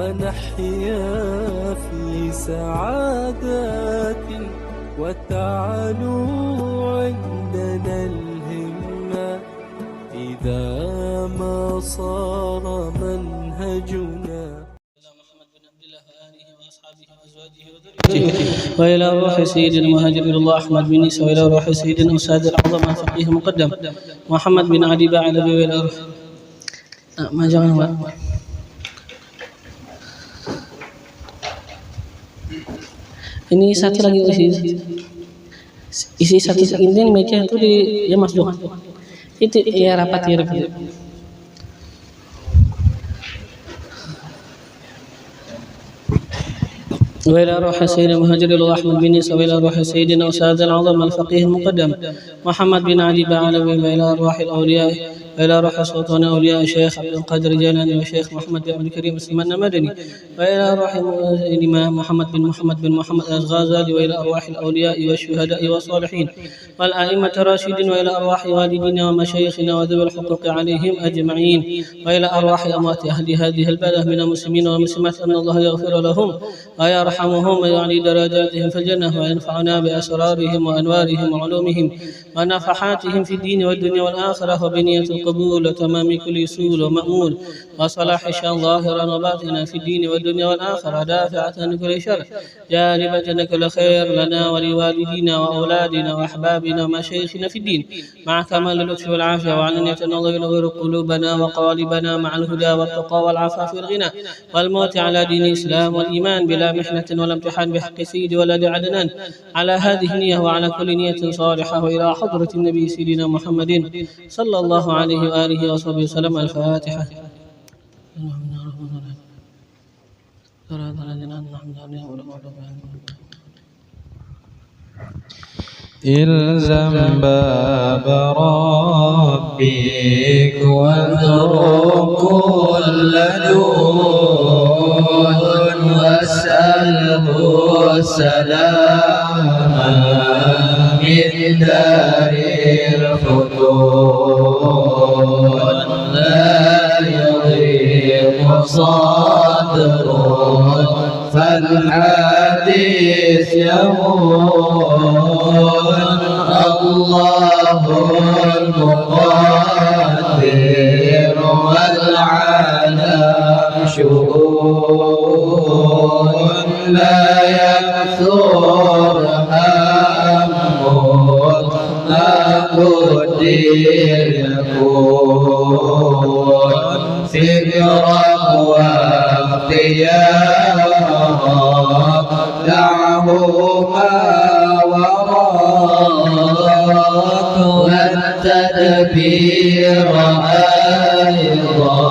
ونحيا في سعادة وتعلو عندنا الهمة إذا ما صار منهجنا. وإلى روح سيدنا المهاجر إلى الله أحمد بن عيسى، وإلى روح سيدنا أستاذ الأعظم الفقيه المقدم محمد بن علي بعلبي، وإلى روح ما jangan ini satu lagi isi satu ini meja itu di ya Mas Dok itu ya rapat ya rapat. وإلى روح سيدنا المهاجر إلى الله أحمد بن عيسى، وإلى روح سيدنا أستاذ العظم الفقيه المقدم محمد بن علي بعلوي، وإلى روح الأولياء، وإلى روح سلطان أولياء الشيخ عبد القادر الجيلاني والشيخ محمد بن عبد الكريم سليمان المدني، وإلى روح الإمام محمد بن محمد الغزالي، وإلى أرواح الأولياء والشهداء والصالحين والأئمة الراشدين، وإلى أرواح والدينا ومشايخنا وذوي الحقوق عليهم أجمعين، وإلى أرواح أموات أهل هذه البلد من المسلمين والمسلمات أن الله يغفر لهم ويرحمهم ويعلي درجاتهم في الجنة، وينفعنا بأسرارهم وأنوارهم وعلومهم ونفحاتهم في الدين والدنيا والآخرة، وبنية القبول وتمام كل سول ومأمول وصلاح شان ظاهرا وباطنا في الدين والدنيا والآخرة، دافعة عن كل شر جالبة كل خير لنا ولوالدينا وأولادنا وأحبابنا ومشايخنا في الدين، مع كمال اللطف والعافية، وعلى أن الله ينور قلوبنا وقوالبنا مع الهدى والتقى والعفاف والغنى والموت على دين الإسلام والإيمان بلا محنة ولا امتحان بحق سيدي ولد عدنان، على هذه النية وعلى كل نية صالحة، وإلى حضرة النبي سيدنا محمد صلى الله عليه وآله وصحبه وسلم. الفاتحة. إلزم باب ربك واترك كل دون، واسأله السلام من دار الفتون، لا يضيق صدره فالحديث يقول الله المقدر والعالم شؤون، لا يكثر همه ما قدر يكون، فكرة واختيار دعه ما وراك، والتدبير أيضا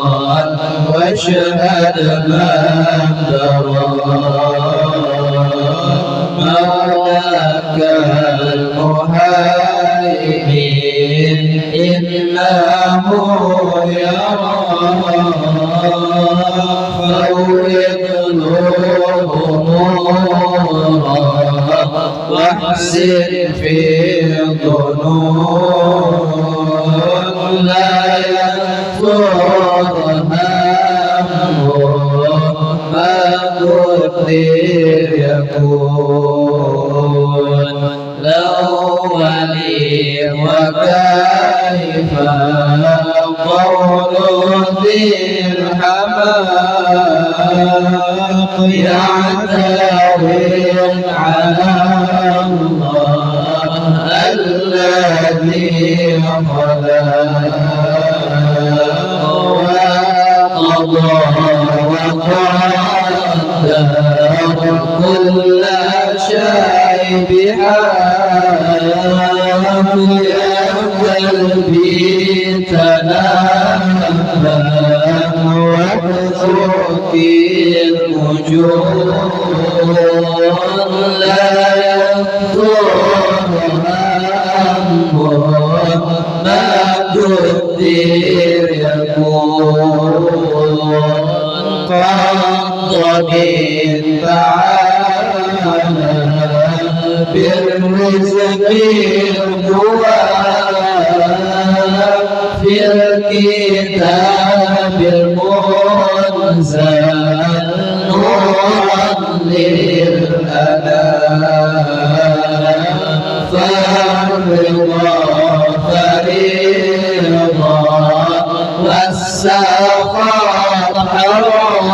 واشهد من دراك، مولاك المهيمن إنه يراك، فوض أمورك واحسن في الظنون، لا يكثر همه ما قدر يكون، لو ولي وكيف قول ذي الحماق يعتوي على الله الذي خلق وقضى وقدر كل شيء بحق، يا قلبي تنام واترك الوجود، لا يكثر همه ما قدر يكون، قد تعالى بالرزق الدوام بالكتاب المنزل نورا للأنام فالرضا فريضا والسخط حرام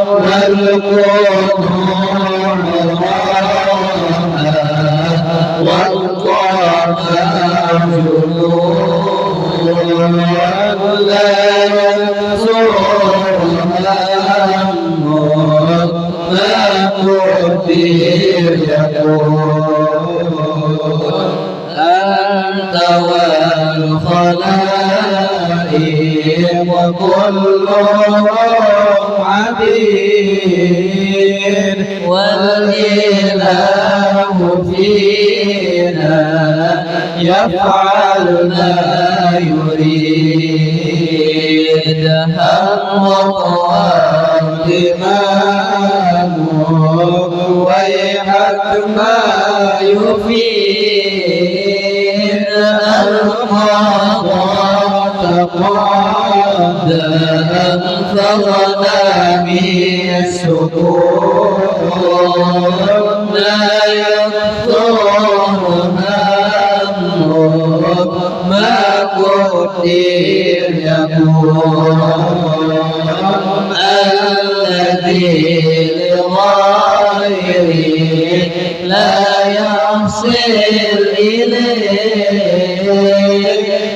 والقنوع والطاعة جنون لا ينصرها همك ما قدر يكون أنت والخلائق كلهم عبيد والإله فينا يفعل ما يريد همك وانتمامك ويحك ما يفيد القضاء تقدم فغنامي السكون لا يخطر همك ما قدر يكون الذي لغيره لا يصل إليه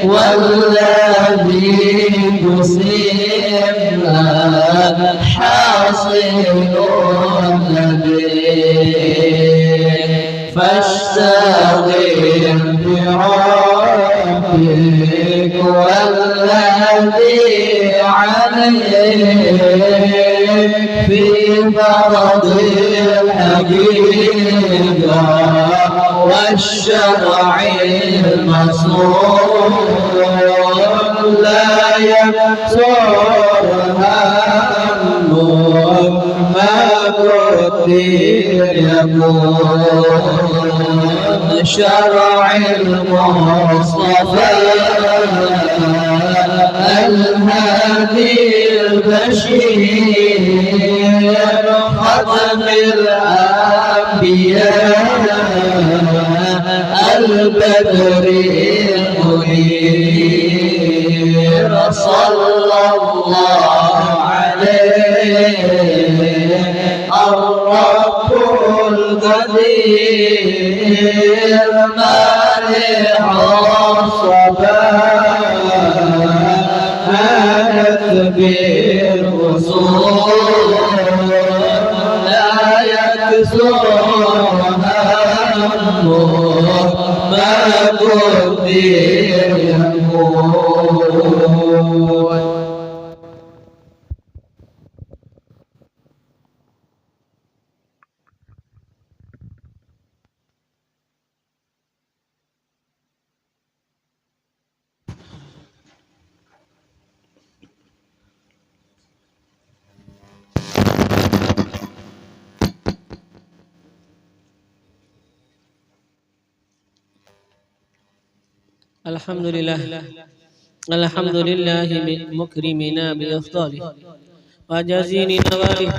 والذي يصيبنا حاصل لديه فاشتغل بربك والذي عليك في فرض الحقيقة والشرع المصون لا يكسر همك ما قدر يكون شرع المصطفى الهادي البشير ختم الأنبياء البدر المنير صلى الله عليه الرب القدير مانع الصباح آنت بالرسول لا يكسر همك ما قدر يكون الحمد لله مكرمنا بأفضاله وجزيل نواله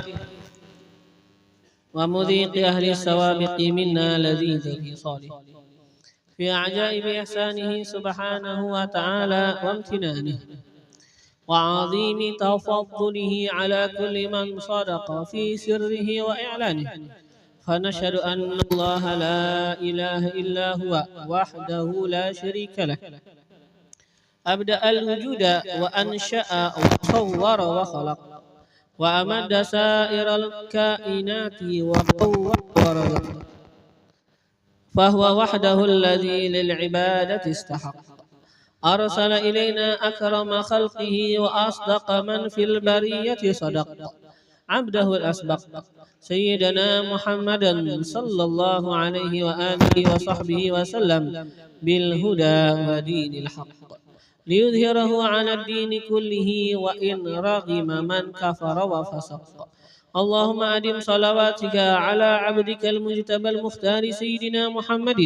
ومذيق أهل السوابق منا لذيذ الإيصال في عجائب إحسانه سبحانه وتعالى وامتنانه وعظيم تفضله على كل من صدق في سره وإعلانه فنشهد أن الله لا إله إلا هو وحده لا شريك له أبدأ الوجود وأنشأ وصور وخلق وأمد سائر الكائنات وقوّر ورزق فهو وحده الذي للعبادة استحق أرسل إلينا أكرم خلقه وأصدق من في البرية صدق عبده الأسبق سيدنا محمدا صلى الله عليه وآله وصحبه وسلم بالهدى ودين الحق ليظهره على الدين كله وإن رغم من كفر وفسق اللهم أدم صلواتك على عبدك المجتبى المختار سيدنا محمد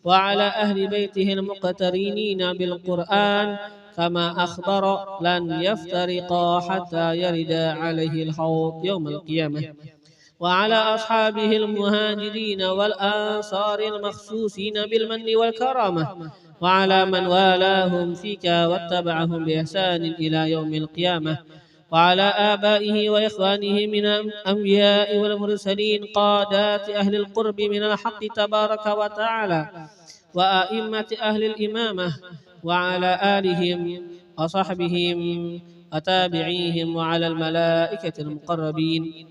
وعلى أهل بيته المقترنين بالقرآن كما أخبر لن يفترقا حتى يرد عليه الحوض يوم القيامة وعلى أصحابه المهاجرين والأنصار المخصوصين بالمن والكرامة وعلى من والاهم فيك واتبعهم بإحسان إلى يوم القيامة وعلى آبائه وإخوانه من الأنبياء والمرسلين قادات أهل القرب من الحق تبارك وتعالى وأئمة أهل الإمامة وعلى آلهم وصحبهم وتابعيهم وعلى الملائكة المقربين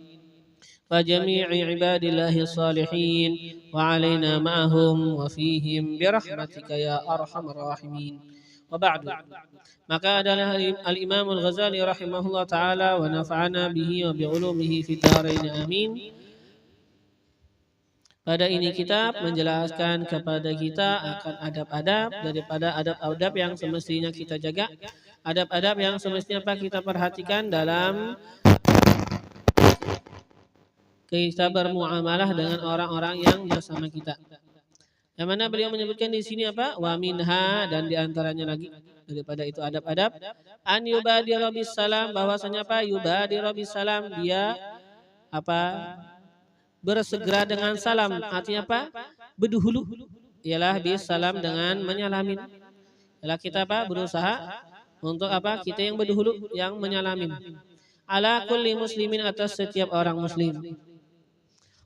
وجميع عباد الله الصالحين وعلينا معهم وفيهم برحمتك يا أرحم الراحمين وبعد maka adalah Al-Imam Al-Ghazali rahimahullah ta'ala wa nafa'ana bihi wa bi'ulumihi fi dharain amin. Pada ini kitab menjelaskan kepada kita akan adab-adab daripada adab-adab yang semestinya kita jaga, adab-adab yang semestinya kita perhatikan dalam kita bermuamalah dengan orang-orang yang bersama kita. Yang mana beliau menyebutkan di sini apa? Wa minha, dan diantaranya lagi daripada itu adab-adab an yubadira bis salam, bahwasanya apa? Yubadira bis salam, dia apa? Bersegera dengan salam. Artinya apa? Berdahulu ialah bis salam, dengan menyalamin. Ialah kita apa? Berusaha untuk apa? Kita yang berdahulu yang menyalamin. Ala kulli muslimin, atas setiap orang muslim.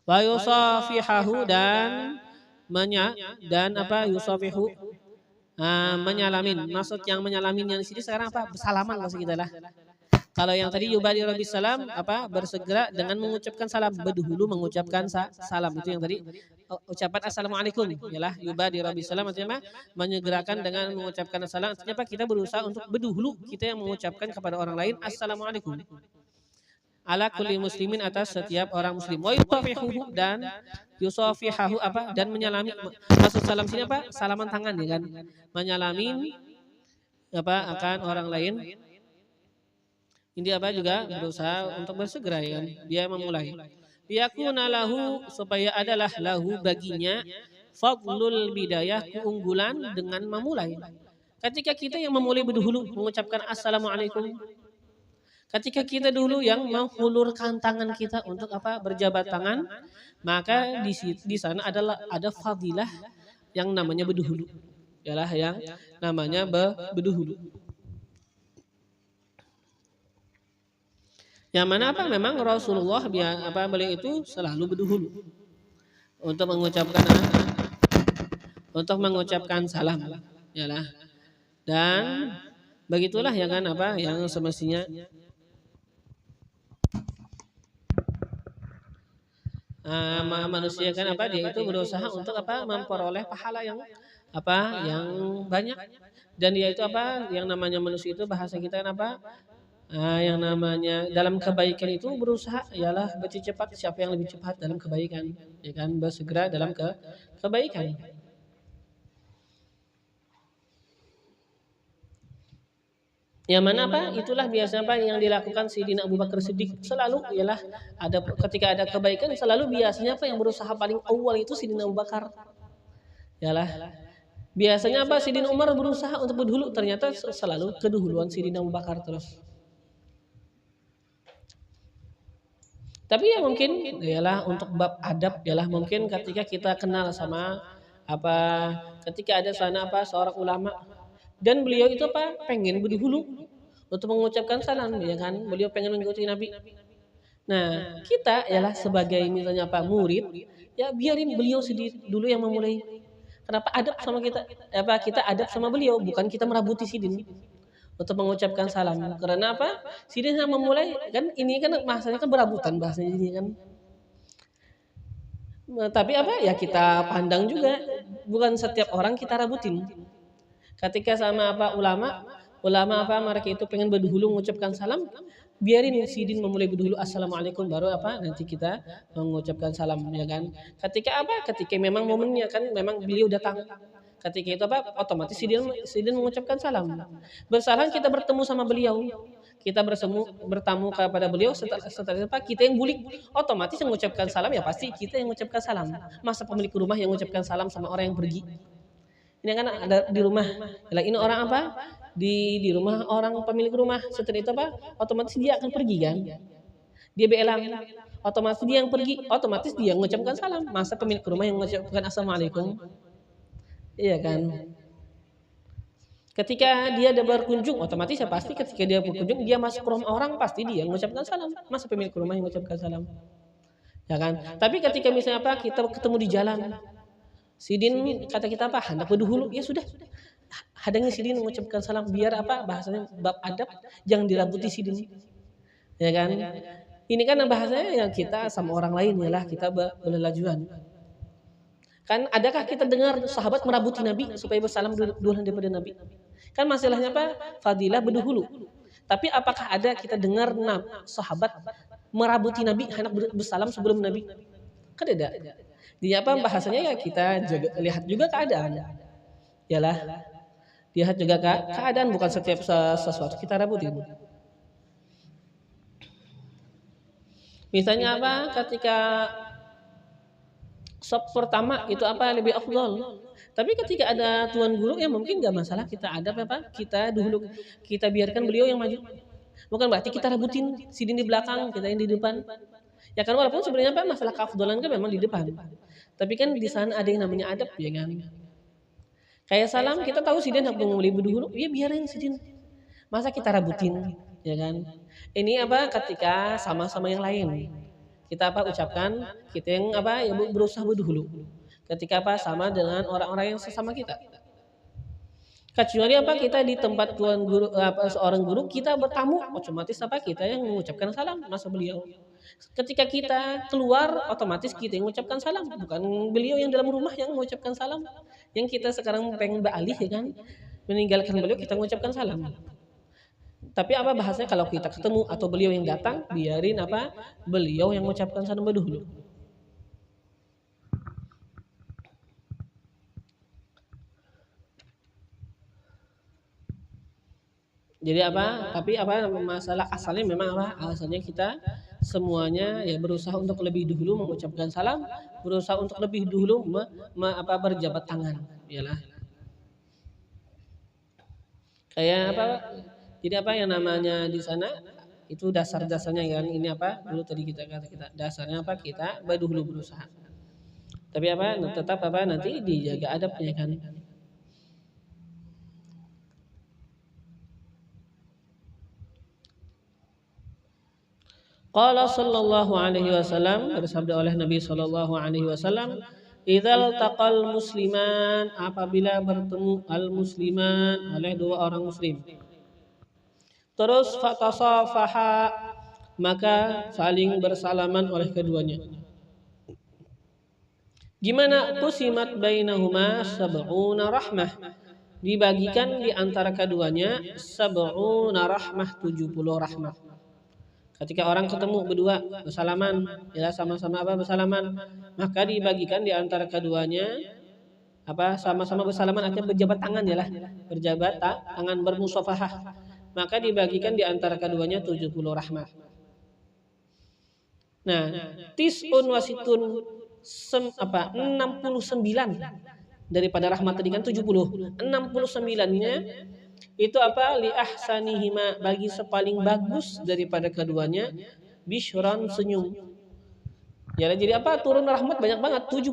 Wa yusafihahu, dan apa? Yusafihu, menyalamin. Maksud yang menyalamin yang di sini sekarang apa? Bersalaman maksud kita lah. Kalau yang tadi yubadiru bis salam, apa? Bersegera dengan mengucapkan salam, berdahulu mengucapkan salam. Itu yang tadi ucapan assalamualaikum, ialah yubadiru bis salam, artinya menyegerakan dengan mengucapkan salam. Artinya apa? Kita berusaha untuk berdahulu kita yang mengucapkan kepada orang lain assalamualaikum. Ala kulli muslimin, atas setiap orang muslim. Wa yusafihuhu, dan yusafihahu apa? Dan menyalami. Maksud salam sini apa? Salaman tangan, ya kan? Menyalami apa? Akan orang lain. Ini apa? Juga berusaha untuk bersegera, ya kan? Dia memulai. Liyakuna lahu, supaya adalah lahu baginya fadlul bidayah, keunggulan dengan memulai. Ketika kita yang memulai berdahulu mengucapkan assalamualaikum, ketika kita dulu yang menghulurkan tangan kita untuk apa? Berjabat tangan, maka di sana ada fadilah yang namanya berdahulu. Ialah yang namanya berdahulu. Yang mana apa? Memang Rasulullah beliau itu selalu berdahulu untuk mengucapkan salam, ialah. Dan begitulah ya kan apa? Yang semestinya manusia kan apa? Dia itu berusaha untuk apa? Memperoleh pahala yang apa? Yang banyak. Dan dia itu apa? Yang namanya manusia itu bahasa kita kan apa? Yang namanya dalam kebaikan itu berusaha ialah bercepat, siapa yang lebih cepat dalam kebaikan, ya kan? Bersegera dalam kebaikan. Yang mana apa? Itulah biasanya apa yang dilakukan Sayyidina Abu Bakar Siddiq selalu, ialah ketika ada kebaikan selalu biasanya apa yang berusaha paling awal itu Sayyidina Abu Bakar. Ialah biasanya apa? Sayyidina Umar berusaha untuk berdahulu, ternyata selalu kedahuluan Sayyidina Abu Bakar terus. Tapi ya mungkin ialah untuk bab adab, ialah mungkin ketika kita kenal sama apa, ketika ada sana apa seorang ulama dan beliau itu apa pengen berdahulu untuk mengucapkan salam, ya kan? Beliau pengen mengikuti Nabi. Nah, kita ialah sebagai misalnya apa murid, ya biarin beliau sendiri dulu yang memulai. Kenapa adab sama kita? Apa kita adab sama beliau, bukan kita merabuti sidin untuk mengucapkan salam. Karena apa? Sidin yang memulai kan, ini kan bahasanya kan berabutan bahasanya ini kan. Tapi apa ya kita pandang juga, bukan setiap orang kita rabutin. Ketika sama apa ulama apa mereka itu pengen berdahulu mengucapkan salam, biarin sidin memulai berdahulu assalamualaikum, baru apa nanti kita mengucapkan salam, ya kan. Ketika apa? Ketika memang momennya kan, memang beliau datang. Ketika itu apa? Otomatis sidin mengucapkan salam. Bersalah kita bertemu sama beliau, kita bertamu kepada beliau, setelah apa? Kita yang bulik, otomatis yang mengucapkan salam ya pasti kita yang mengucapkan salam. Masa pemilik rumah yang mengucapkan salam sama orang yang pergi? Ini kan ada di rumah. Lah ini orang apa? Di rumah orang pemilik rumah. Setelah itu apa? Otomatis dia akan pergi kan? Dia belang. Otomatis dia yang pergi, otomatis dia mengucapkan salam. Masa pemilik rumah yang mengucapkan assalamualaikum? Iya kan? Ketika dia ada berkunjung, otomatis ya pasti ketika dia berkunjung, dia masuk ke rumah orang, pasti dia mengucapkan salam. Masa pemilik rumah yang mengucapkan salam? Ya kan? Tapi ketika misalnya apa, kita ketemu di jalan, Sidin kata kita apa, hendak berdahulu, ya sudah. Hadangi Sidin mengucapkan salam, biar apa, bahasanya bab adab, jangan dirabuti Sidin. Ya kan? Ini kan bahasanya yang kita sama orang lain ya lah, kita berlajuan. Kan adakah kita dengar sahabat merabuti Nabi supaya bersalam duluan daripada Nabi? Kan masalahnya apa? Fadilah berdahulu. Tapi apakah ada kita dengar sahabat merabuti Nabi hendak bersalam sebelum Nabi? Kan ada. Dia apa bahasanya ya kita lihat juga keadaan. Yalah. Lihat juga keadaan, bukan setiap sesuatu kita rabutin. Misalnya apa? Ketika sop pertama itu apa lebih afdal. Tapi ketika ada tuan guru ya mungkin nggak masalah kita ada apa? Kita dulu kita biarkan beliau yang maju. Bukan berarti kita rebutin Sidin di belakang, kita yang di depan. Ya kan walaupun sebenarnya apa masalah keafdalan kan memang di depan. Tapi kan di sana ada yang namanya adab ya kan. Kayak salam kita tahu Sidin harus mulai berdahulu, ya biarin Sidin. Masa kita rebutin ya kan. Ini apa ketika sama-sama yang lain. Kita apa ucapkan, kita yang apa ya berusaha berdahulu. Ketika apa sama dengan orang-orang yang sesama kita. Kecuali apa kita di tempat tuan guru seorang guru kita bertamu, otomatis apa kita yang mengucapkan salam masa beliau. Ketika kita keluar otomatis kita yang mengucapkan salam, bukan beliau yang dalam rumah yang mengucapkan salam. Yang kita sekarang pengen beralih ya kan, meninggalkan beliau kita mengucapkan salam. Tapi apa bahasanya kalau kita ketemu atau beliau yang datang, biarin apa beliau yang mengucapkan salam dulu. Jadi apa? Tapi apa masalah asalnya memang apa? Asalnya kita semuanya ya berusaha untuk lebih dulu mengucapkan salam, berusaha untuk lebih dulu berjabat tangan, iyalah. Kayak apa? Jadi apa yang namanya di sana itu dasar-dasarnya kan ini apa? Dulu tadi kita kata dasarnya apa? Kita dulu berusaha. Tapi apa? Tetap apa? Nanti dijaga adabnya kan. Qala sallallahu alaihi wasallam, bersabda oleh Nabi sallallahu alaihi wasallam, "Idzal taqal musliman," apabila bertemu al musliman oleh dua orang muslim. Terus fatasafaha, maka saling bersalaman oleh keduanya. Gimana qusimat bainahuma sab'una rahmah? Dibagikan di antara keduanya sab'una rahmah, 70 rahmah. Ketika orang ketemu berdua bersalaman, ya sama-sama apa bersalaman, maka dibagikan di antara keduanya apa sama-sama bersalaman artinya berjabat tangan ya lah, berjabat tangan bermusafahah. Maka dibagikan di antara keduanya 70 rahmah. Nah, tis'un wasitun 69 daripada rahmat tadi kan 70. 69-nya itu apa li ahsanihima bagi sepaling bagus daripada keduanya bisyran senyum. Ya jadi apa turun rahmat banyak banget 70.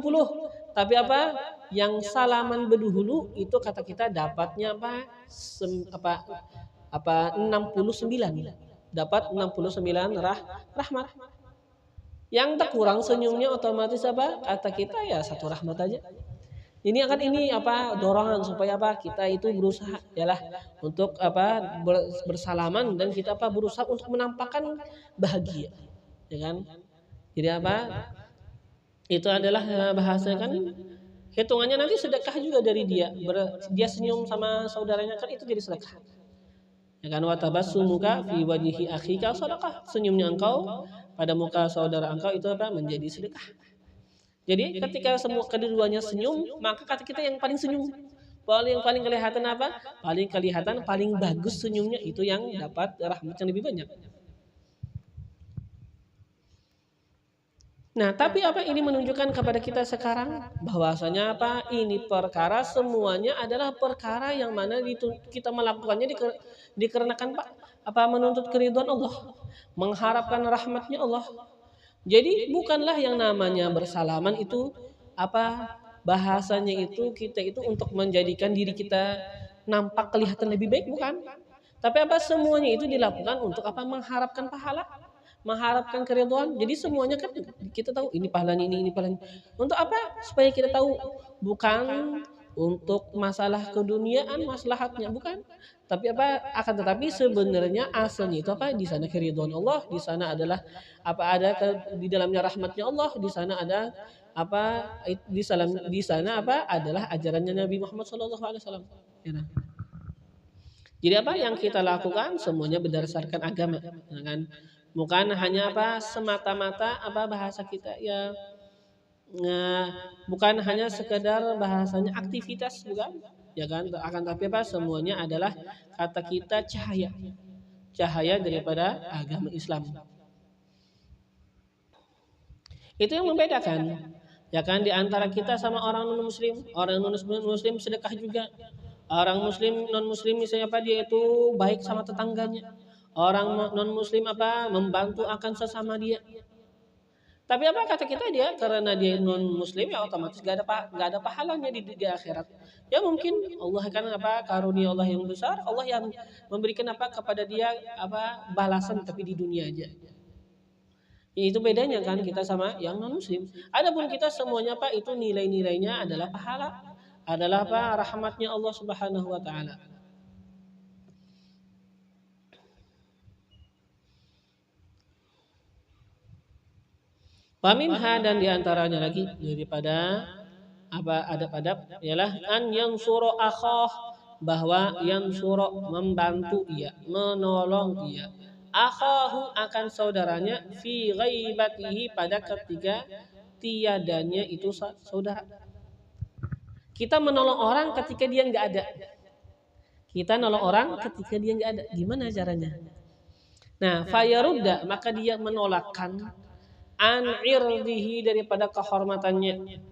Tapi apa yang salaman berdahulu itu kata kita dapatnya apa 69. Dapat 69 rahmat. Yang tak kurang senyumnya otomatis apa kata kita ya satu rahmat aja. Ini akan ini apa dorongan supaya apa kita itu berusaha yalah untuk apa bersalaman dan kita apa berusaha untuk menampakkan bahagia, ya kan? Jadi apa? Itu adalah bahasa kan hitungannya nanti sedekah juga dari dia. Dia senyum sama saudaranya kan itu jadi sedekah. Ya kan wa tabassumuka fi wajhi akhika sedekah. Senyumnya engkau pada muka saudara engkau itu apa menjadi sedekah. Jadi ketika semua keduanya senyum, maka kata kita yang paling senyum. Paling kelihatan apa? Paling bagus senyumnya itu yang dapat rahmat yang lebih banyak. Nah, tapi apa ini menunjukkan kepada kita sekarang bahwasanya apa? Ini perkara semuanya adalah perkara yang mana kita melakukannya dikarenakan Pak apa menuntut keridhaan Allah, mengharapkan rahmatnya Allah. Jadi bukanlah yang namanya bersalaman itu apa bahasanya itu kita itu untuk menjadikan diri kita nampak kelihatan lebih baik bukan. Tapi apa semuanya itu dilakukan untuk apa mengharapkan pahala, mengharapkan keridhaan. Jadi semuanya kan kita tahu ini pahalanya ini pahalanya. Untuk apa? Supaya kita tahu bukan untuk masalah keduniaan maslahatnya bukan. Tapi apa akan tetapi sebenarnya asalnya itu apa di sana keridhaan Allah, di sana adalah apa ada di dalamnya rahmatnya Allah, di sana ada apa di sana apa adalah ajarannya Nabi Muhammad SAW. Ya, nah. Jadi apa yang kita lakukan semuanya berdasarkan agama, ya kan? Bukan hanya apa semata-mata apa bahasa kita ya, bukan hanya sekedar bahasanya aktivitas bukan, ya kan? Akan tapi apa semuanya adalah kata kita cahaya daripada agama Islam. Itu yang membedakan, ya kan di antara kita sama orang non muslim. Orang non muslim sedekah juga. Orang muslim non muslim misalnya apa dia itu baik sama tetangganya. Orang non muslim apa membantu akan sesama dia. Tapi apa kata kita dia karena dia non muslim ya otomatis gak ada pahalanya di akhirat. Ya mungkin Allah akan apa karunia Allah yang besar, Allah yang memberikan apa kepada dia apa balasan tapi di dunia aja. Itu bedanya kan kita sama yang non muslim. Adapun kita semuanya apa itu nilai-nilainya adalah pahala, adalah apa rahmatnya Allah Subhanahu wa taala. Paminha dan diantaranya lagi daripada apa adab-adab ialah an yansuru akhah bahwa yansuru membantu ia, menolong ia. Akhahu akan saudaranya fi ghaibatihi pada ketika tiadanya itu saudara. Kita menolong orang ketika dia nggak ada. Kita nolong orang ketika dia nggak ada. Gimana caranya? Nah, fayarudda maka dia menolakkan an irdihi daripada kehormatannya,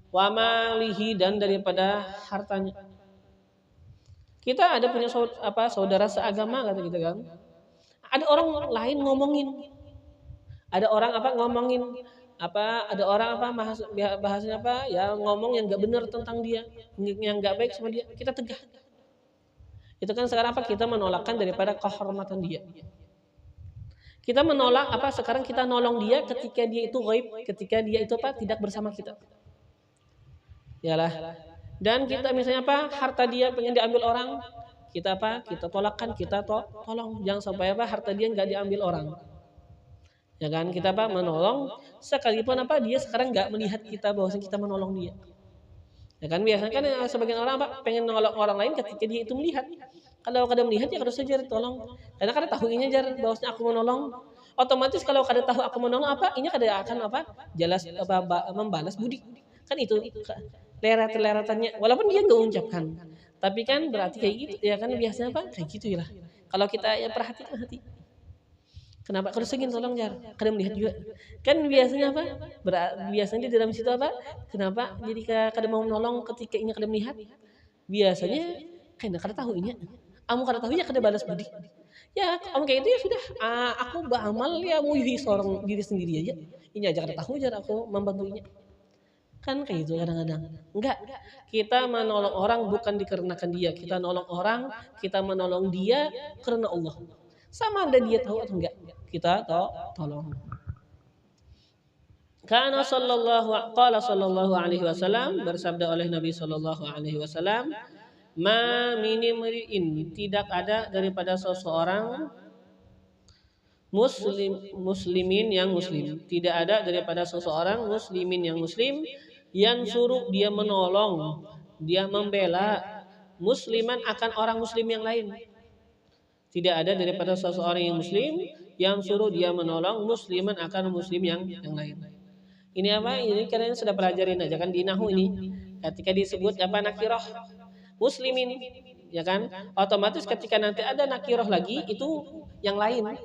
wa malihi dan daripada hartanya. Kita ada punya saudara seagama kata kita kan. Ada orang lain ngomongin. Ada orang apa ngomongin apa ada orang apa bahasanya apa ya ngomong yang nggak benar tentang dia, yang nggak baik sama dia, kita tegah. Itu kan sekarang apa kita menolakkan daripada kehormatan dia. Kita menolak apa sekarang kita nolong dia ketika dia itu ghaib, ketika dia itu apa tidak bersama kita. Yalah. Dan kita misalnya apa harta dia pengen diambil orang, kita apa kita tolakkan, kita tolong jangan sampai apa harta dia nggak diambil orang. Ya kan kita apa menolong sekalipun apa dia sekarang nggak melihat kita bahwasanya kita menolong dia. Ya kan biasanya kan sebagian orang apa pengen nolong orang lain ketika dia itu melihat. Kalau kada melihat ya harus saja tolong. Karena kada tahu ini jar bahwasanya aku menolong. Otomatis kalau kada tahu aku menolong apa ini kada akan apa jelas apa membalas budi. Kan itu leret-leretannya walaupun dia nggak ucapkan. Tapi kan berarti kayak gitu ya kan biasanya apa kayak gitu ya lah. Kalau kita ya perhatikan hati. Kenapa kalau segini tolong jar? Kada melihat juga. Kan biasanya apa? Biasanya di dalam situ apa? Kenapa jadi kada mau menolong ketika ini kada melihat? Biasanya karena kada tahu ini. Kamu kada tahu ya kada balas budi. Ya, kamu kayak itu ya sudah. Aku beramal ya mujuhi seorang diri sendiri aja. Ini aja kada tahu jar aku membantunya. Kan kayak gitu kadang-kadang. Enggak. Kita menolong orang bukan dikarenakan dia. Kita nolong orang, kita menolong dia karena Allah. Sama ada dia tahu atau enggak. Kita tolong. Karena sallallahu alaihi wasallam bersabda oleh Nabi sallallahu alaihi wasallam, "Ma minimri'in tidak ada daripada seseorang muslimin yang muslim. Tidak ada daripada seseorang muslimin yang muslim yang suruh dia menolong, dia membela musliman akan orang muslim yang lain. Tidak ada daripada seseorang yang muslim yang suruh dia menolong musliman akan muslim yang lain. Ini apa? Ini kalian sudah pelajarin aja kan di nahwu ini. Ketika disebut apa nakirah muslimin, ya kan? Otomatis ketika nanti ada nakirah lagi itu yang lain.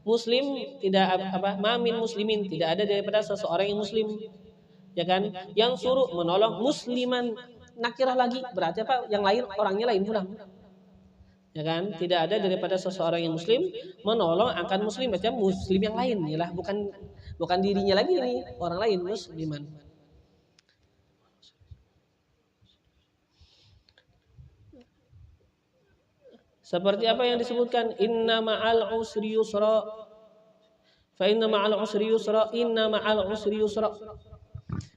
Muslim tidak apa mamin muslimin, tidak ada daripada seseorang yang muslim, ya kan, yang suruh menolong musliman. Nakirah lagi berarti apa, yang lain orangnya lain pula, ya kan, tidak ada daripada seseorang yang muslim menolong akan muslim, macam muslim yang lain, yalah, bukan dirinya lagi, ini orang lain musliman. Seperti apa yang disebutkan, inna ma'al usri yusra, fa inna ma'al usri yusra, inna ma'al usri yusra.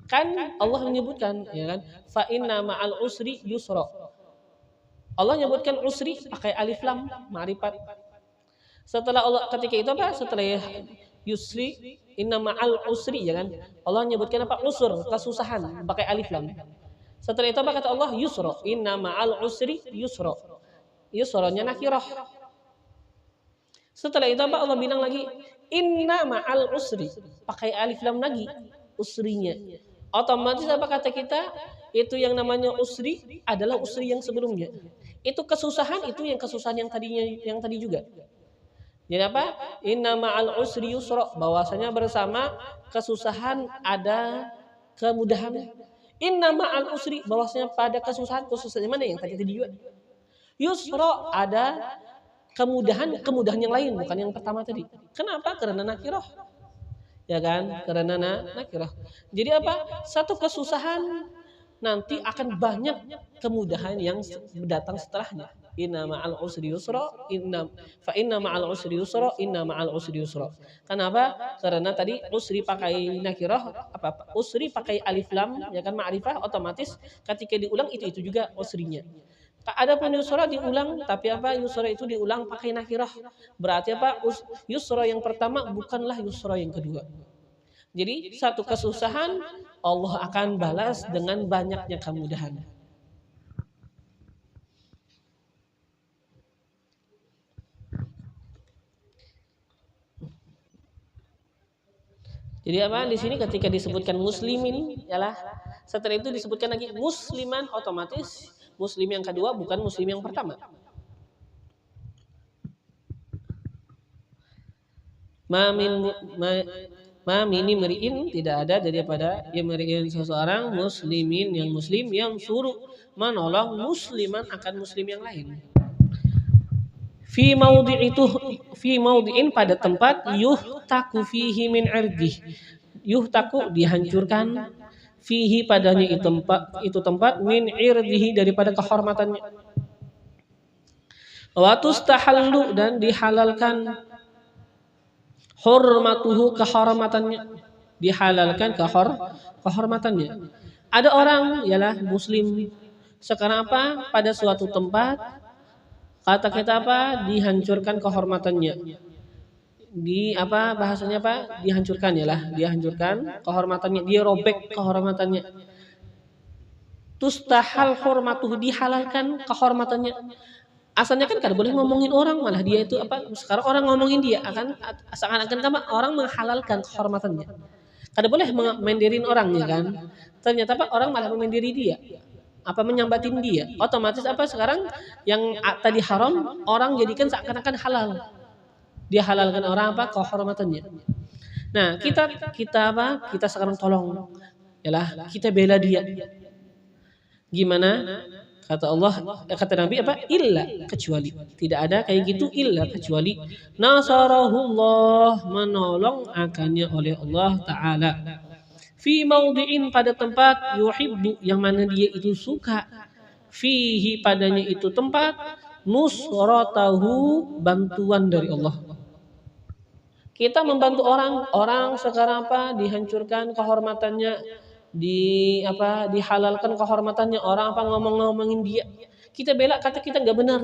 Kan Allah menyebutkan, ya kan, fa inna ma'al usri yusra. Allah menyebutkan usri pakai alif lam ma'rifat. Setelah Allah ketika itu apa? Setelah yusri, inna ma'al usri, ya kan, Allah menyebutkan apa? Usur, kesusahan, pakai alif lam. Setelah itu apa kata Allah? Yusra, inna ma'al usri yusra. Yusranya nakirah. Setelah itu apa Allah bilang lagi? Inna ma'al usri, pakai alif lam lagi, usrinya. Otomatis apa kata kita? Itu yang namanya usri adalah usri yang sebelumnya. Itu kesusahan, itu yang kesusahan yang tadi juga. Jadi apa? Inna ma'al usri yusra, bahwasanya bersama kesusahan ada kemudahan. Inna ma'al usri, bahwasanya pada kesusahan mana yang tadi juga. Yusra, ada kemudahan yang lain, bukan yang pertama tadi. Kenapa? Karena nakirah, ya kan? Karena nakirah. Jadi apa? Satu kesusahan nanti akan banyak kemudahan yang datang setelahnya. Inna ma'al usri yusra, fa inna ma'al usri yusra, inna ma'al usri yusra. Kenapa? Karena tadi usri pakai nakirah, apa? Usri pakai alif lam, ya kan, ma'rifah, otomatis ketika diulang itu juga usrinya. Adapun yusra diulang, tapi apa, yusra itu diulang pakai nakirah. Berarti apa, yusra yang pertama bukanlah yusra yang kedua. Jadi satu kesusahan Allah akan balas dengan banyaknya kemudahan. Jadi apa, di sini ketika disebutkan muslimin, yalah, setelah itu disebutkan lagi musliman, otomatis muslim yang kedua bukan muslim yang pertama. Ma mini meriin, tidak ada daripada yang meriin seseorang muslimin yang muslim yang suruh menolong musliman akan muslim yang lain. Fi maudhi'in, pada tempat yuhtaku fihi min irdih. Yuhtaku, dihancurkan, fihi, padanya itu tempat min irdihi, daripada kehormatannya. Wa tustahallu, dan dihalalkan, hurmatuhu, kehormatannya, dihalalkan kehormatannya. Ada orang, yalah, muslim sekarang apa, pada suatu tempat kata kita apa, dihancurkan kehormatannya. Di apa bahasanya apa, dihancurkan, yalah, dihancurkan kehormatannya, dia robek kehormatannya. Tustahal hormatuh, dihalalkan kehormatannya. Asalnya kan kada boleh ngomongin orang, malah dia itu apa, sekarang orang ngomongin dia akan seakan-akan orang menghalalkan kehormatannya. Kada boleh mendirin orang, ya kan, ternyata apa, orang malah memendiri dia, apa, menyambatin dia. Otomatis apa, sekarang yang tadi haram orang jadikan seakan-akan halal. Dia halalkan orang apa, kehormatannya. Nah, kita apa, kita sekarang tolong, yalah, kita bela dia. Gimana? Kata Allah, kata Nabi apa? Illa, kecuali. Tidak ada kayak gitu, illa, kecuali nasarahullah, menolong akannya oleh Allah Ta'ala. Fi maudhi'in, pada tempat yuhibbu, yang mana dia itu suka, fihi, padanya itu tempat, nusratahu, bantuan dari Allah. Kita membantu orang sekarang apa, dihancurkan kehormatannya, dihalalkan kehormatannya, orang apa, ngomongin dia, kita bela, kata kita nggak benar,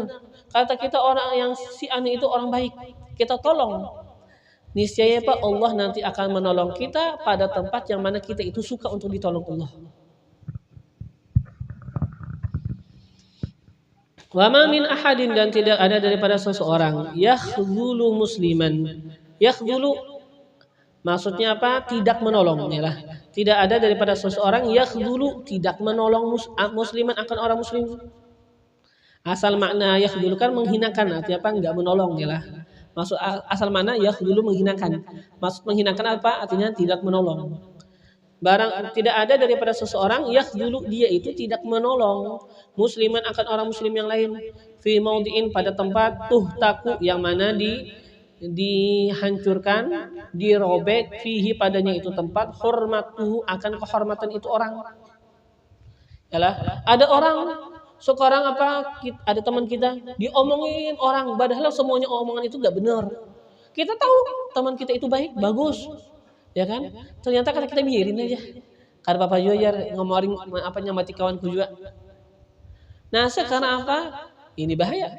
kata kita orang yang si ane itu orang baik, kita tolong. Niscaya Pak, Allah nanti akan menolong kita pada tempat yang mana kita itu suka untuk ditolong Allah. Wa ma min ahadin, dan tidak ada daripada seseorang, yakhdhulu musliman. Yakhdhulu maksudnya apa? Tidak menolong, yalah. Tidak ada daripada seseorang yakhdhulu, tidak menolong musliman akan orang muslim. Asal makna yakhdhulu kan menghinakan, artinya apa? Enggak menolong, yalah. Maksud asal mana yakhdhulu menghinakan. Maksud menghinakan apa? Artinya tidak menolong. Barang tidak ada daripada seseorang yakhdhulu dia itu tidak menolong musliman akan orang muslim yang lain fi maudhi'in pada tempat tuhtaku yang mana dihancurkan, dirobek fihi padanya itu tempat hormatuhu akan kehormatan itu orang. Yalah, ada orang sekarang ada teman kita diomongin orang padahal semuanya omongan itu gak benar. Kita tahu teman kita itu baik, bagus. Ya kan? Ternyata kata kita biarin aja. Karena Bapak Yoyar ngomongin nyamati kawanku juga. Nah, sekarang apa? Ini bahaya.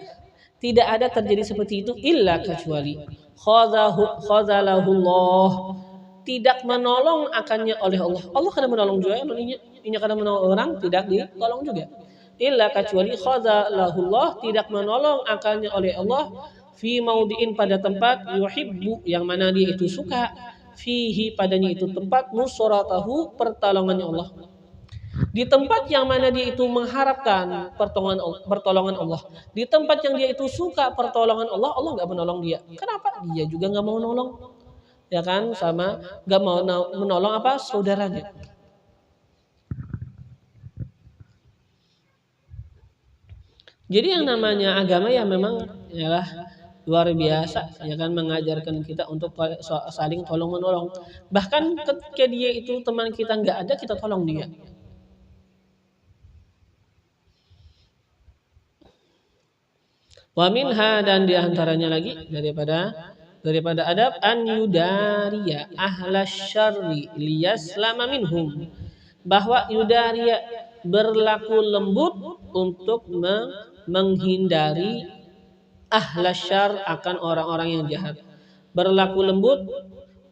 Tidak ada terjadi seperti itu illa kecuali khazalahullah. Tidak menolong akannya oleh Allah. Allah kadang menolong juga, ini kadang menolong orang tidak ditolong juga. Illa kecuali khazalahullah, tidak menolong akannya oleh Allah fi maudhi'in pada tempat yuhibbu yang mana dia itu suka. Fihi padanya itu tempat nusratahu pertolongannya Allah. Di tempat yang mana dia itu mengharapkan pertolongan Allah. Di tempat yang dia itu suka pertolongan Allah, Allah nggak menolong dia. Kenapa? Dia juga nggak mau menolong, ya kan? Sama nggak mau menolong saudaranya. Jadi yang namanya agama ya memang ialah luar biasa, ya kan, mengajarkan kita untuk saling tolong menolong. Bahkan ketika dia itu teman kita nggak ada, kita tolong dia. Wa minha dan diantaranya lagi daripada adab an yudariya ahlas syarri liyaslama minhum, bahwa yudariya berlaku lembut untuk menghindari ahlas syarr akan orang-orang yang jahat. Berlaku lembut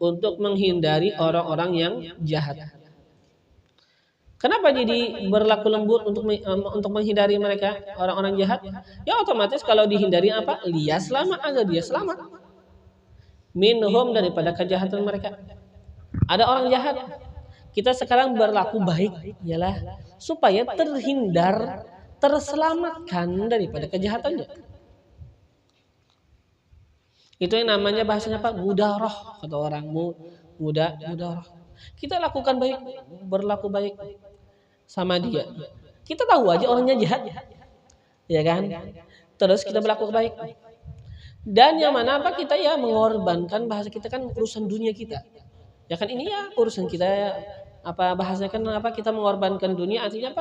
untuk menghindari orang-orang yang jahat. Kenapa jadi berlaku lembut untuk menghindari mereka orang-orang jahat? Ya otomatis kalau dihindari liyaslama agar dia selamat. Minhum daripada kejahatan mereka. Ada orang jahat. Kita sekarang berlaku baik ialah supaya terselamatkan daripada kejahatannya. Itu yang namanya bahasanya mudarah, kata orang mudarah. Kita lakukan baik, berlaku baik sama dia. Kita tahu aja orangnya jahat, ya kan? Terus kita berlaku baik. Dan yang mana kita ya mengorbankan, bahasa kita kan urusan dunia kita. Ya kan ini ya urusan kita, bahasanya kan kita mengorbankan dunia, artinya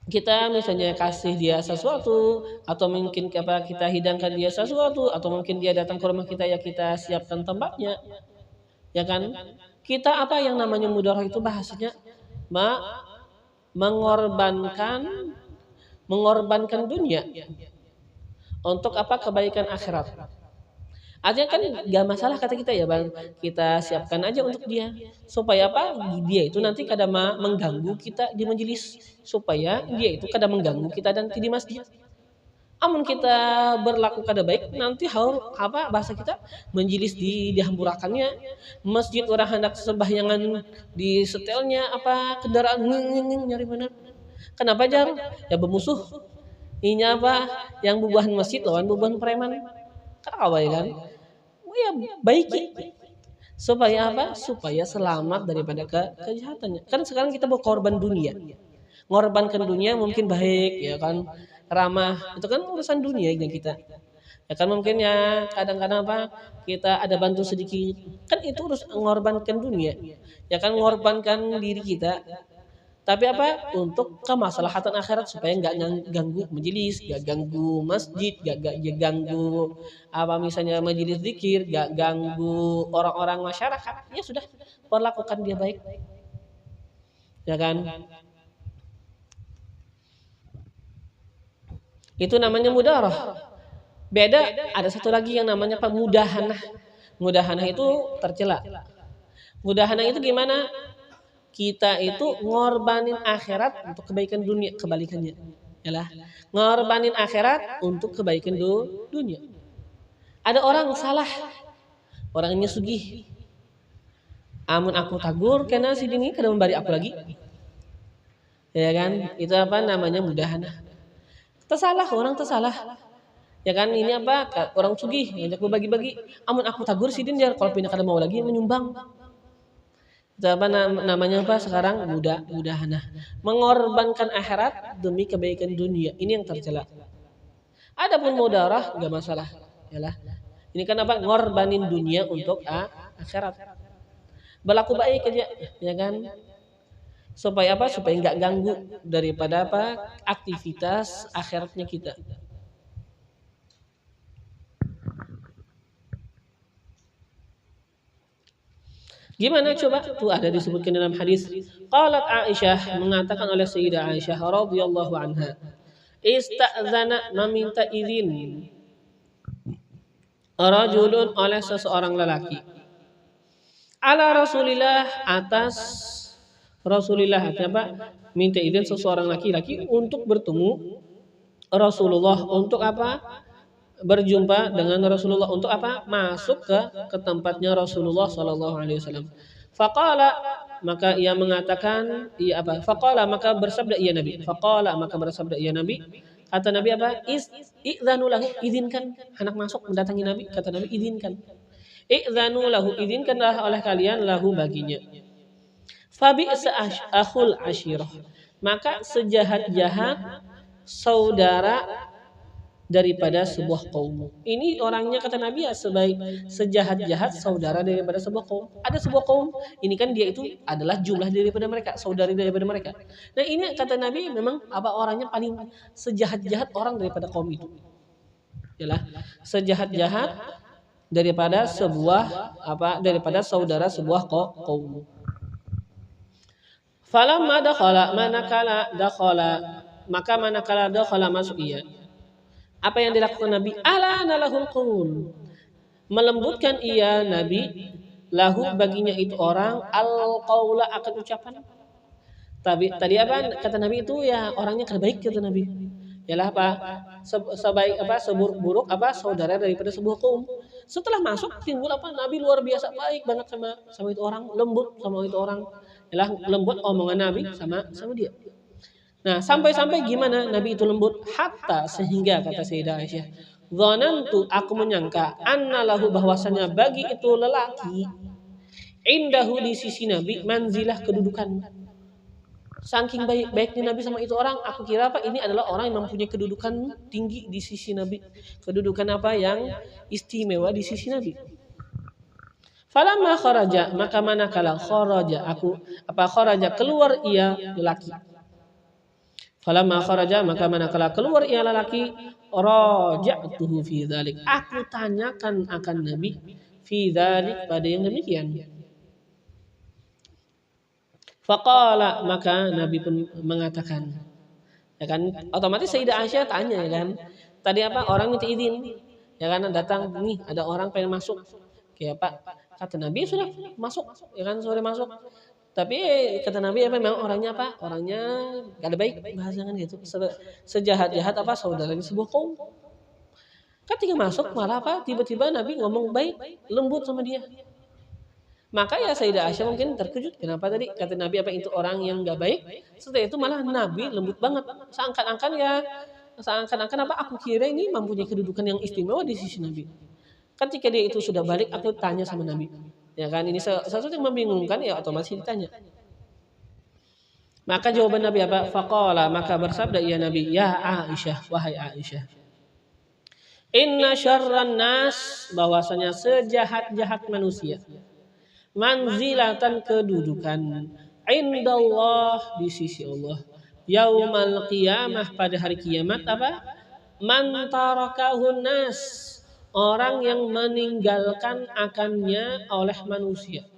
kita misalnya kasih dia sesuatu, atau mungkin kita hidangkan dia sesuatu, atau mungkin dia datang ke rumah kita ya kita siapkan tempatnya, ya kan? Kita yang namanya mudarah itu bahasanya mengorbankan dunia untuk kebaikan akhirat. Artinya kan gak masalah kata kita ya bang, kita siapkan aja untuk dia supaya dia itu nanti kadang mengganggu kita di majelis, supaya dia itu kadang mengganggu kita dan di masjid. Amun kita berlaku kada baik, nanti harus bahasa kita majelis dihamburakannya, masjid orang hendak sembahyangan di setelnya kendaraan nyari mana. Kenapa jar? Ya bermusuh. Ini yang bubuhan masjid lawan bubuhan preman. Kenapa ya kan? Ya baiki supaya supaya selamat daripada kejahatannya. Kan sekarang kita berkorban dunia, ngorbankan dunia mungkin baik, ya kan, ramah, itu kan urusan dunia yang kita, ya kan, mungkin ya kadang-kadang kita ada bantu sedikit, kan itu ngorbankan dunia, ya kan, ngorbankan diri kita. Tapi untuk kemaslahatan akhirat, supaya nggak ganggu majelis, nggak ganggu masjid, nggak ganggu misalnya majelis zikir, nggak ganggu orang-orang masyarakat. Ya sudah, perlakukan dia baik, ya kan. Itu namanya mudarah. Beda, ada satu lagi yang namanya mudahanah. Mudahanah itu tercela. Mudahanah itu gimana? Kita itu ngorbanin akhirat untuk kebaikan dunia, kebalikannya. Yalah, ngorbanin akhirat untuk kebaikan dunia. Ada orang salah, orangnya sugih. Amun aku tagur karena si dini kada membari aku lagi. Ya kan? Itu namanya mudahanah. Tersalah, orang tersalah. Ya kan ini apa? Orang sugih ngajak berbagi-bagi. Amun aku tagur sidin jar kalau pindah kada mau lagi menyumbang. Itu apa namanya apa sekarang mudahana. Mengorbankan akhirat demi kebaikan dunia. Ini yang tercela. Adapun mudarah enggak masalah. Yalah. Ini kan apa? Ngorbanin dunia untuk akhirat. Berlaku baik aja, ya kan? Supaya apa? Supaya enggak ganggu daripada apa? Aktivitas akhiratnya kita. Gimana coba? Tuh ada disebutkan dalam hadis. Qalat Aisyah, mengatakan oleh Sayyidah Aisyah radhiyallahu anha. Ista'zana, meminta izin. Rajulun, oleh seseorang lelaki. Ala Rasulillah, atas Rasulillah, apa? Minta izin seseorang laki-laki untuk bertemu Rasulullah, untuk apa? Berjumpa dengan Rasulullah, untuk apa? Masuk ke tempatnya Rasulullah sallallahu alaihi wasallam. Faqala, maka ia mengatakan, ia apa? Faqala, maka bersabda ia Nabi. Faqala, maka bersabda ia Nabi. Kata Nabi apa? I'dzanu lahu, izinkan anak masuk mendatangi Nabi. Kata Nabi, izinkan. I'dzanu lahu, izinkanlah oleh kalian lahu baginya. Fabi'sa akhul ashirah, maka sejahat-jahat saudara daripada sebuah kaum. Ini orangnya kata Nabi ya sejahat-jahat saudara daripada sebuah kaum. Ada sebuah kaum, ini kan dia itu adalah jumlah daripada mereka, saudari daripada mereka. Nah ini kata Nabi memang apa orangnya paling sejahat-jahat orang daripada kaum itu. Yalah, sejahat-jahat daripada sebuah apa daripada saudara sebuah kaum. Falamma dakhala, manakala dakhala masuk ia. Apa yang dilakukan Nabi? Alana lahul qaul, melembutkan ia Nabi lahu baginya itu orang al qaula akan ucapan. Tadi apa kata Nabi itu ya orangnya terbaik kata Nabi. Yalah apa sebaik apa seburuk-buruk apa saudara daripada sebuah kaum. Setelah masuk timbul apa Nabi luar biasa baik banget sama itu orang, lembut sama itu orang. Yalah lembut omongan Nabi sama dia. Nah, sampai-sampai gimana Nabi itu lembut? Hatta sehingga kata Sayyidah Aisyah, "Dhanantu, aku menyangka annalahu bahwasanya bagi itu lelaki indahu di sisi Nabi manzilah kedudukan." Saking baiknya Nabi sama itu orang, aku kira apa ini adalah orang yang mempunyai kedudukan tinggi di sisi Nabi. Kedudukan apa yang istimewa di sisi Nabi. Falamma kharaja, maka manakala kharaja keluar ia lelaki. Falamma kharaja, maka manakala keluar ia lelaki, raja'tuhu fi dzalik. Aku tanyakan akan Nabi fi dzalik pada yang demikian. Faqala, maka Nabi pun mengatakan. Ya kan, otomatis Sayyidah Aisyah tanya ya kan. Tadi apa orang minta izin. Ya kan datang nih ada orang pengen masuk. Kayak Pak, kata Nabi sudah masuk, ya kan sudah masuk. Tapi kata Nabi apa memang orangnya apa? Orangnya gak ada baik bahasa kan gitu. Sejahat-jahat apa saudara di sebuah kaum. Ketika masuk malah apa? Tiba-tiba Nabi ngomong baik, lembut sama dia. Maka ya Sayyidah Aisyah mungkin terkejut. Kenapa tadi kata Nabi apa itu orang yang gak baik? Setelah itu malah Nabi lembut banget. Seakan-akan apa? Aku kira ini mempunyai kedudukan yang istimewa di sisi Nabi. Ketika dia itu sudah balik, aku tanya sama Nabi. Ya kan ini sesuatu yang membingungkan ya otomatis ditanya. Maka jawaban Nabi apa? Faqala, maka bersabda ia Nabi, ya Aisyah, wahai Aisyah. Inna syarran nas, bahwasanya sejahat-jahat manusia. Manzilatan kedudukan. Indallah, di sisi Allah. Yaumal qiyamah, pada hari kiamat apa? Man tarakahun nas, orang yang meninggalkan akannya oleh manusia.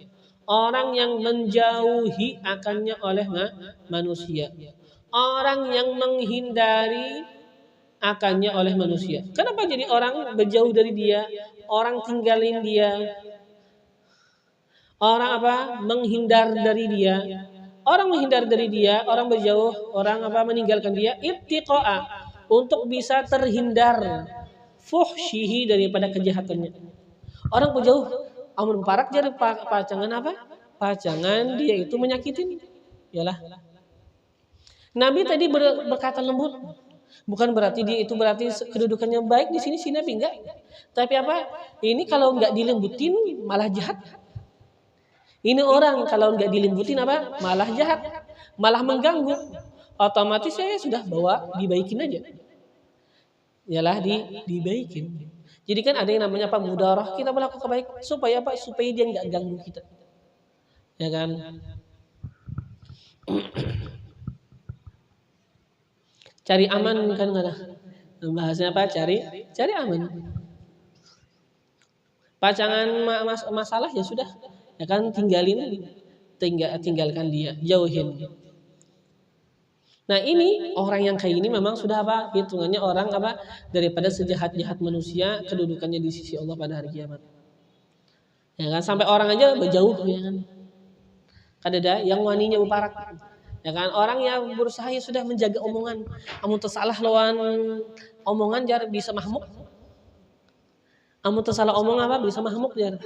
Orang yang menjauhi akannya oleh manusia. Orang yang menghindari akannya oleh manusia. Kenapa jadi orang berjauh dari dia? Orang tinggalin dia. Orang apa? Menghindar dari dia. Orang menghindar dari dia, orang berjauh, orang apa meninggalkan dia, ittiqa'a, untuk bisa terhindar fuhsyihi, daripada kejahatannya. Orang berjauh amun parak jadi pacangan apa? Pacangan dia itu menyakitin. Yalah. Nabi tadi berkata lembut. Bukan berarti dia itu berarti kedudukannya baik di sini si Nabi enggak. Tapi apa? Ini kalau enggak dilembutin malah jahat. Ini orang kalau enggak dilembutin apa? Malah jahat. Malah mengganggu. Otomatis saya sudah bawa dibaikin aja. Yalah dibaikin. Jadi kan ada yang namanya apa? Mudarah. Kita melakukan kebaikan supaya apa? Supaya dia enggak ganggu kita. Ya kan? Cari aman kan enggak? Bahasanya apa? Cari aman. Pacangan masalah ya sudah. Ya kan tinggalkan dia, jauhin. Nah, ini orang yang kayak ini memang sudah apa? Hitungannya orang apa? Daripada sejahat-jahat manusia kedudukannya di sisi Allah pada hari kiamat. Ya kan sampai orang aja berjauh ya kan. Kadada yang waninya uparak. Ya kan orang yang berusaha ya sudah menjaga omongan. Amun tersalah lawan omongan jar bisa mahmuk. Amun tersalah omong apa bisa mahmuk jar.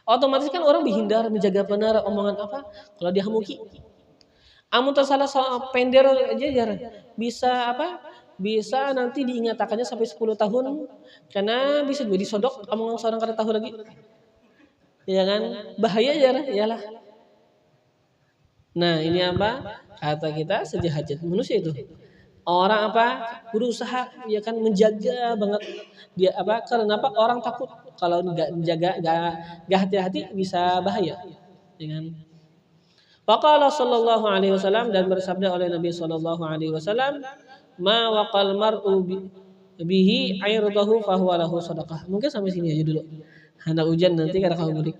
Otomatis kan orang dihindar menjaga benar omongan apa kalau dihamuki. Amun tersalah pender aja jar bisa apa? Bisa nanti diingatkannya sampai 10 tahun karena bisa juga disodok omongan seorang kada tahu lagi. Ya kan? Bahaya jar, iyalah. Nah, ini apa? Kata kita sejahat manusia itu. Orang apa? Berusaha ya kan menjaga banget dia apa? Karena apa? Orang takut kalau enggak menjaga enggak hati-hati bisa bahaya. Dengan Waqala sallallahu alaihi wasallam dan bersabda oleh Nabi sallallahu alaihi wasallam, "Ma waqal mar'u bihi 'irdahu fa huwa lahu shadaqah." Mungkin sampai sini aja dulu. Hendak hujan nanti kada kau mudik.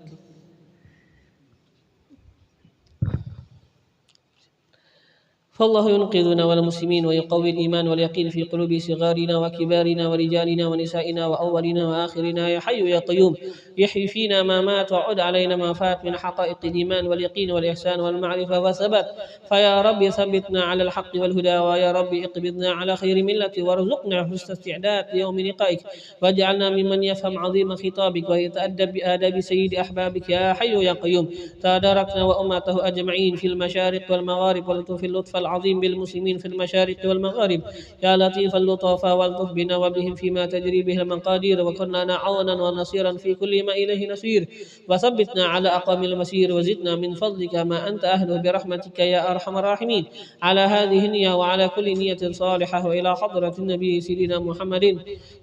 فالله ينقذنا والمسلمين ويقوي الإيمان واليقين في قلوب صغارنا وكبارنا ورجالنا ونسائنا وأولنا وآخرنا يا حي يا قيوم يحيي فينا ما مات وعد علينا ما فات من حقائق الإيمان واليقين والإحسان والمعرفة والثبات فيا رب ثبتنا على الحق والهدى ويا رب اقبضنا على خير ملة وارزقنا حسن استعداد ليوم لقائك واجعلنا ممن يفهم عظيم خطابك ويتأدب بآداب سيد أحبابك يا حي يا قيوم تداركنا وأمته أجمعين في المشارق والمغارب ولطف اللطف العظيم بالمسلمين في المشارق والمغارب يا لطيف اللطف والطف بنا وبهم فيما تجري به المقادير وكنا عونا ونصيرا في كل ما إليه نسير وثبتنا على أقوم المسير وزدنا من فضلك ما أنت أهله برحمتك يا أرحم الراحمين على هذه النية وعلى كل نية صالحة وإلى حضرة النبي سيدنا محمد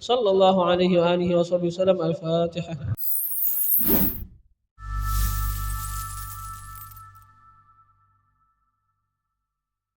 صلى الله عليه وآله وصحبه وسلم. الفاتحة.